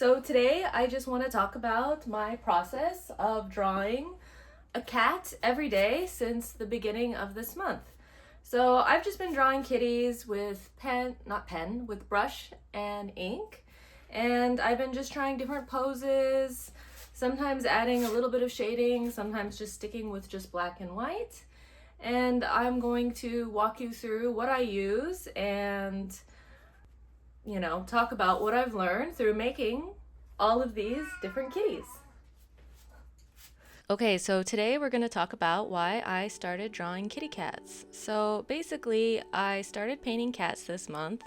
So today I just want to talk about my process of drawing a cat every day since the beginning of this month. So I've just been drawing kitties with with brush and ink. And I've been just trying different poses, sometimes adding a little bit of shading, sometimes just sticking with just black and white. And I'm going to walk you through what I use and talk about what I've learned through making all of these different kitties. Okay, so today we're going to talk about why I started drawing kitty cats. So basically, I started painting cats this month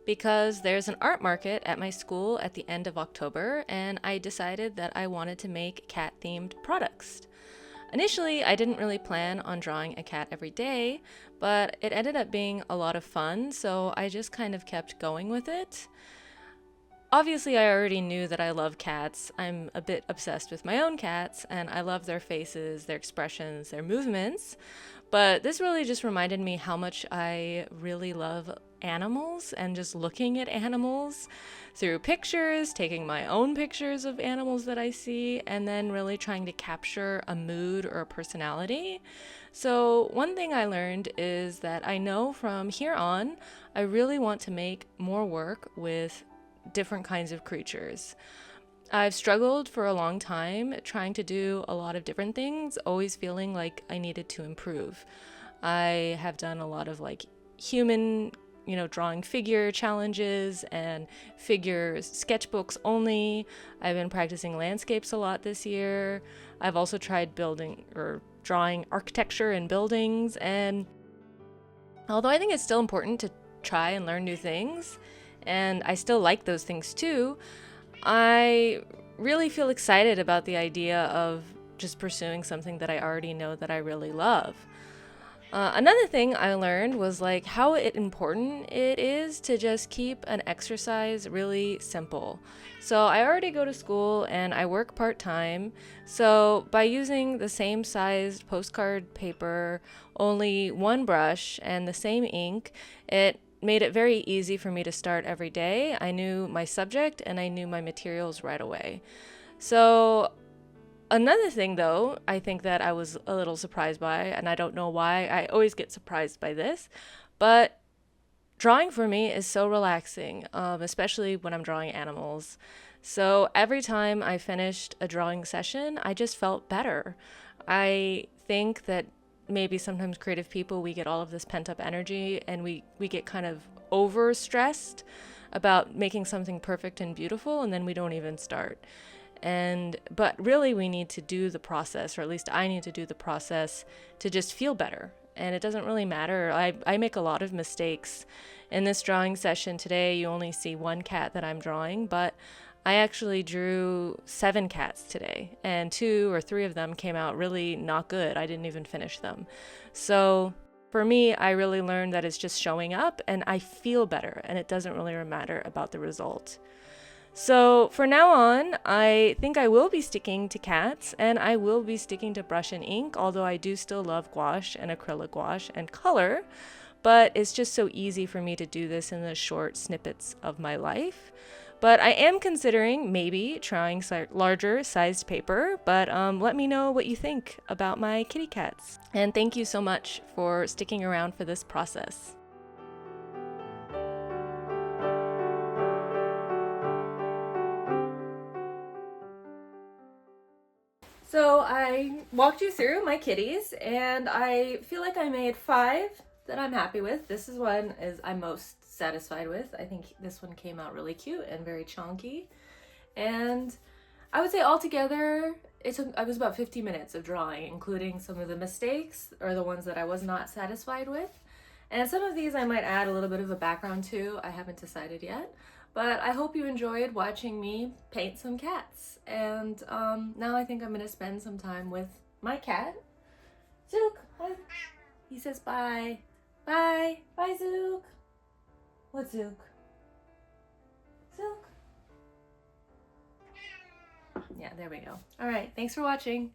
because there's an art market at my school at the end of October, and I decided that I wanted to make cat themed products. Initially, I didn't really plan on drawing a cat every day, but it ended up being a lot of fun, so I just kind of kept going with it. Obviously, I already knew that I love cats. I'm a bit obsessed with my own cats, and I love their faces, their expressions, their movements. But this really just reminded me how much I really love animals and just looking at animals through pictures, taking my own pictures of animals that I see, and then really trying to capture a mood or a personality. So, one thing I learned is that I know from here on, I really want to make more work with different kinds of creatures. I've struggled for a long time trying to do a lot of different things, always feeling like I needed to improve. I have done a lot of human, drawing figure challenges and figure sketchbooks only. I've been practicing landscapes a lot this year. I've also tried building or drawing architecture and buildings, and although I think it's still important to try and learn new things, and I still like those things too, I really feel excited about the idea of just pursuing something that I already know that I really love. Another thing I learned was how important it is to just keep an exercise really simple. So I already go to school and I work part-time. So by using the same sized postcard paper, only one brush, and the same ink, it made it very easy for me to start every day. I knew my subject and I knew my materials right away. So another thing, though, I think that I was a little surprised by, and I don't know why, I always get surprised by this, but drawing for me is so relaxing, especially when I'm drawing animals. So every time I finished a drawing session, I just felt better. I think that maybe sometimes creative people, we get all of this pent up energy and we get kind of over stressed about making something perfect and beautiful, and then we don't even start. But really, we need to do the process, or at least I need to do the process to just feel better. And it doesn't really matter. I make a lot of mistakes. In this drawing session today, you only see one cat that I'm drawing, but I actually drew 7 cats today, and 2 or 3 of them came out really not good. I didn't even finish them. So for me, I really learned that it's just showing up, and I feel better, and it doesn't really matter about the result. So for now on, I think I will be sticking to cats, and I will be sticking to brush and ink, although I do still love gouache and acrylic gouache and color, but it's just so easy for me to do this in the short snippets of my life. But I am considering maybe trying larger sized paper, but let me know what you think about my kitty cats. And thank you so much for sticking around for this process. So I walked you through my kitties, and I feel like I made 5 that I'm happy with. This is one is I'm most satisfied with. I think this one came out really cute and very chunky. And I would say altogether, I was about 50 minutes of drawing, including some of the mistakes or the ones that I was not satisfied with. And some of these I might add a little bit of a background to. I haven't decided yet. But I hope you enjoyed watching me paint some cats. And now I think I'm going to spend some time with my cat, Zook. He says bye. Bye. Bye, Zook. What, Zook? Zook. Yeah, there we go. All right. Thanks for watching.